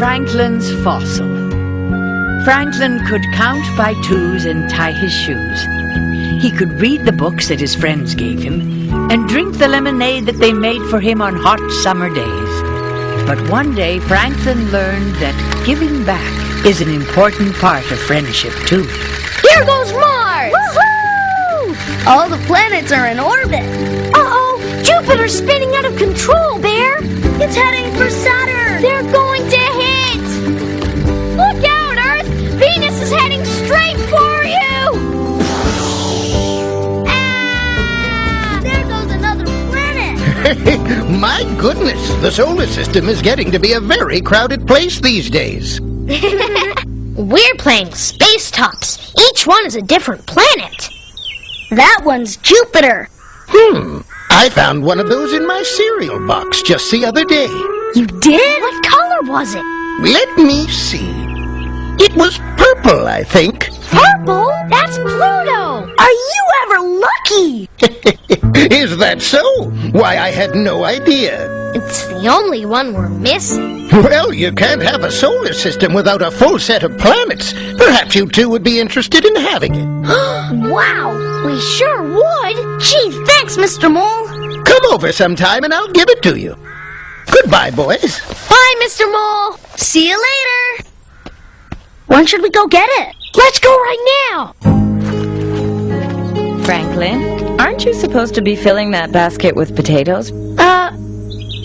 Franklin's fossil. Franklin could count by twos and tie his shoes. He could read the books that his friends gave him and drink the lemonade that they made for him on hot summer days. But one day Franklin learned that giving back is an important part of friendship too. Here goes Mars! Woohoo! All the planets are in orbit. Uh-oh! Jupiter's spinning out of control, Bear! It's heading for Saturn! They're going to hit! Look out, Earth! Venus is heading straight for you! Ah! There goes another planet! My goodness, the solar system is getting to be a very crowded place these days. We're playing Space Tops. Each one is a different planet. That one's Jupiter. I found one of those in my cereal box just the other day. You did? What color was it? Let me see. It was purple, I think. Purple? That's Pluto! Are you ever lucky? Is that so? Why, I had no idea. It's the only one we're missing. Well, you can't have a solar system without a full set of planets. Perhaps you two would be interested in having it. Wow, we sure would. Gee, thanks, Mr. Mole. Come over sometime and I'll give it to you. Goodbye, boys. Bye, Mr. Mole. See you later. When should we go get it? Let's go right now. Franklin, aren't you supposed to be filling that basket with potatoes?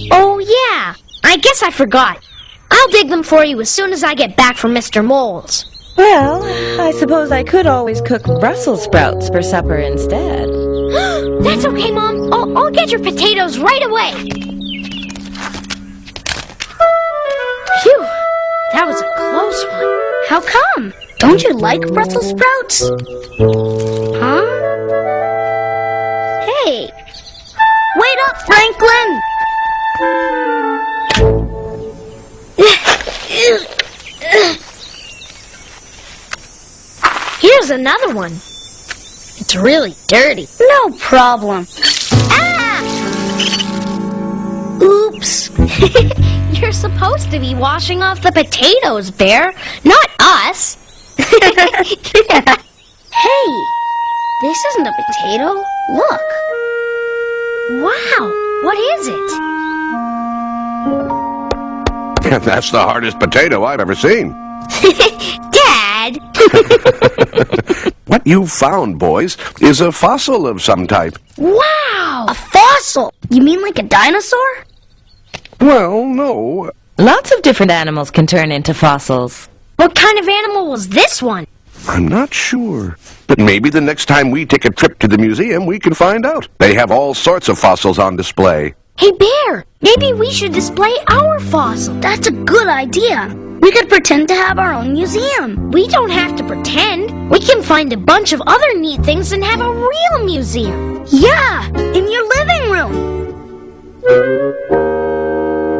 Oh yeah. I guess I forgot. I'll dig them for you as soon as I get back from Mr. Mole's. Well, I suppose I could always cook Brussels sprouts for supper instead. That's okay, Mom. I'll get your potatoes right away. Phew, that was a close one. How come? Don't you like Brussels sprouts? Huh? Hey, wait up, Franklin! Here's another one. It's really dirty. No problem. Ah! Oops. You're supposed to be washing off the potatoes, Bear, not us. Hey, this isn't a potato. Look. Wow, what is it? That's the hardest potato I've ever seen. Dad! What you found, boys, is a fossil of some type. Wow! A fossil? You mean like a dinosaur? Well, no. Lots of different animals can turn into fossils. What kind of animal was this one? I'm not sure. But maybe the next time we take a trip to the museum, we can find out. They have all sorts of fossils on display. Hey, Bear, maybe we should display our fossil. That's a good idea. We could pretend to have our own museum. We don't have to pretend. We can find a bunch of other neat things and have a real museum. Yeah, in your living room.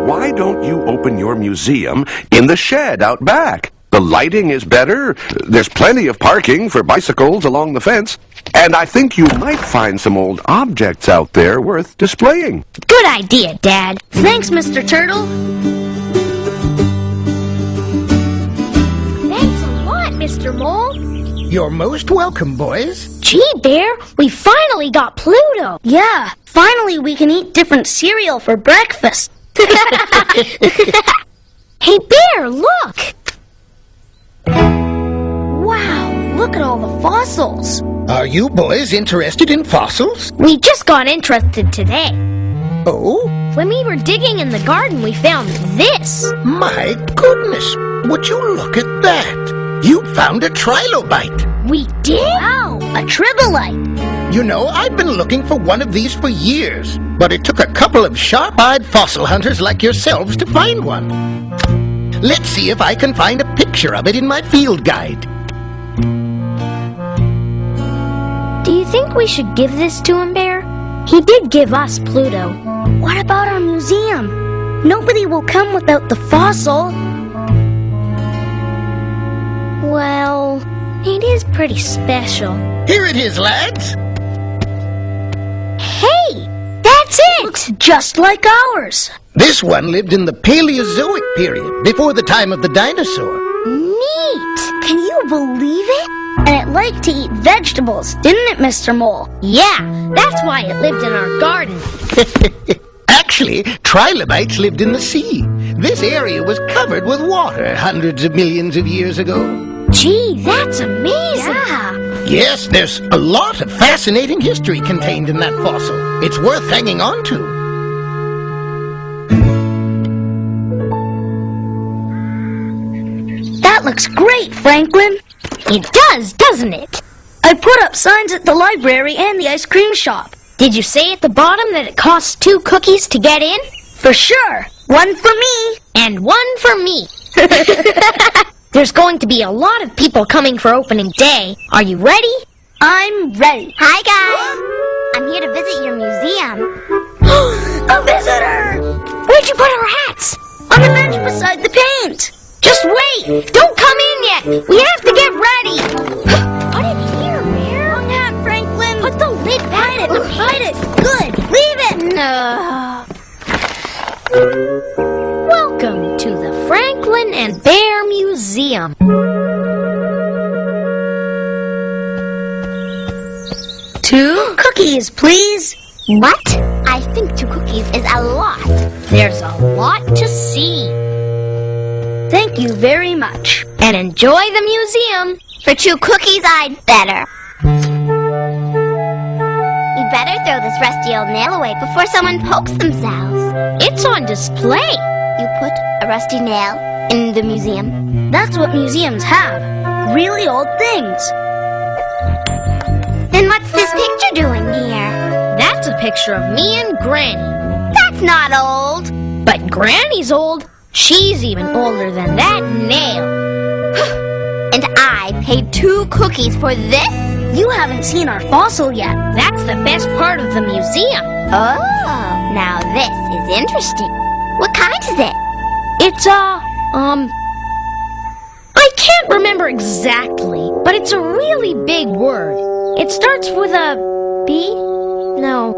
Why don't you open your museum in the shed out back? The lighting is better, there's plenty of parking for bicycles along the fence, and I think you might find some old objects out there worth displaying. Good idea, Dad. Thanks, Mr. Turtle. Thanks a lot, Mr. Mole. You're most welcome, boys. Gee, Bear, we finally got Pluto. Yeah, finally we can eat different cereal for breakfast. Hey, Bear, look. Wow, look at all the fossils. Are you boys interested in fossils? We just got interested today. Oh? When we were digging in the garden, we found this. My goodness, would you look at that? You found a trilobite. We did? Wow, a tribolite. You know, I've been looking for one of these for years, but it took a couple of sharp-eyed fossil hunters like yourselves to find one. Let's see if I can find a picture of it in my field guide. Do you think we should give this to him, Bear? He did give us Pluto. What about our museum? Nobody will come without the fossil. Well, it is pretty special. Here it is, lads. Hey, that's it! Looks just like ours. This one lived in the Paleozoic period, before the time of the dinosaur. Neat! Can you believe it? And it liked to eat vegetables, didn't it, Mr. Mole? Yeah, that's why it lived in our garden. Actually, trilobites lived in the sea. This area was covered with water hundreds of millions of years ago. Gee, that's amazing. Yeah. Yes, there's a lot of fascinating history contained in that fossil. It's worth hanging on to. That looks great, Franklin. It does, doesn't it? I put up signs at the library and the ice cream shop. Did you say at the bottom that it costs 2 cookies to get in? For sure. One for me. And 1 for me. There's going to be a lot of people coming for opening day. Are you ready? I'm ready. Hi, guys. I'm here to visit your museum. A visitor! Where'd you put our hats? On the bench beside the paint. Just wait! Don't come in yet! We have to get ready! Put it here, Bear. Wrong hat, Franklin. Put the lid back. Hide it. Good. Leave it. Welcome to the Franklin and Bear Museum. 2 cookies, please. What? I think 2 cookies is a lot. There's a lot to see. Thank you very much. And enjoy the museum. For 2 cookies, I'd better. You'd better throw this rusty old nail away before someone pokes themselves. It's on display. You put a rusty nail in the museum. That's what museums have. Really old things. Then what's this picture doing here? That's a picture of me and Granny. That's not old. But Granny's old. She's even older than that nail. And I paid 2 cookies for this? You haven't seen our fossil yet. That's the best part of the museum. Oh, now this is interesting. What kind is it? It's I can't remember exactly, but it's a really big word. It starts with a B? No,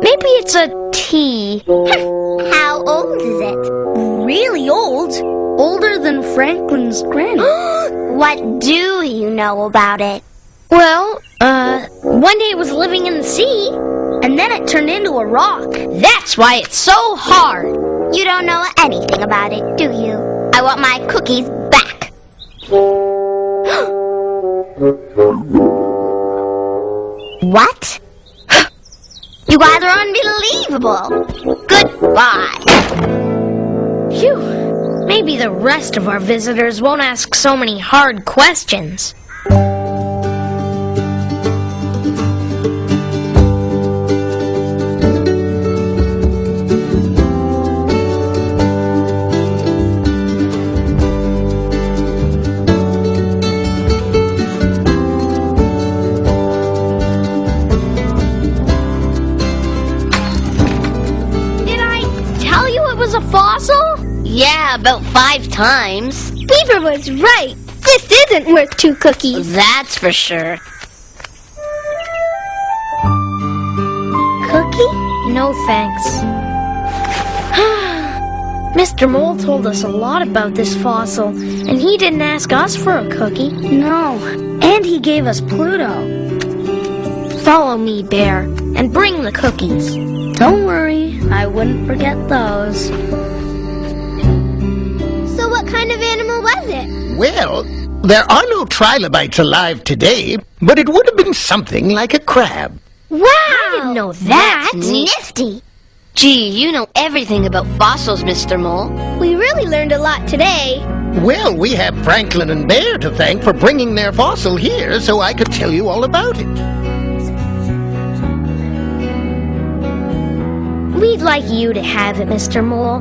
maybe it's a T. How old is it? Really old. Older than Franklin's granny. What do you know about it? Well, one day it was living in the sea. And then it turned into a rock. That's why it's so hard. You don't know anything about it, do you? I want my cookies back. What? You guys are unbelievable. Goodbye. Phew. Maybe the rest of our visitors won't ask so many hard questions. A fossil? Yeah, about 5 times. Beaver was right. This isn't worth 2 cookies. That's for sure. Cookie? No thanks. Mr. Mole told us a lot about this fossil, and he didn't ask us for a cookie. No. And he gave us Pluto. Follow me, Bear, and bring the cookies. Don't worry, I wouldn't forget those. So what kind of animal was it? Well, there are no trilobites alive today, but it would have been something like a crab. Wow! I didn't know that. That's nifty. Gee, you know everything about fossils, Mr. Mole. We really learned a lot today. Well, we have Franklin and Bear to thank for bringing their fossil here so I could tell you all about it. We'd like you to have it, Mr. Mole.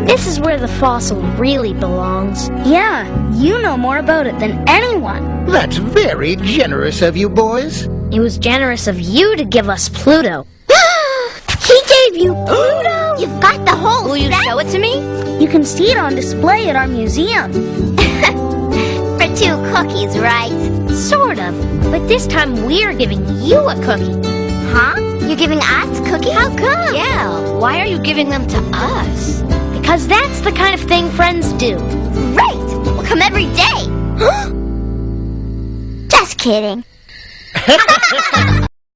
This is where the fossil really belongs. Yeah, you know more about it than anyone. That's very generous of you, boys. It was generous of you to give us Pluto. He gave you Pluto? You've got the whole Will you show it to me? You can see it on display at our museum. For 2 cookies, right? Sort of. But this time we're giving you a cookie. Huh? You're giving us cookies? How come? Yeah, why are you giving them to us? because that's the kind of thing friends do. Great! We'll come every day. Just kidding.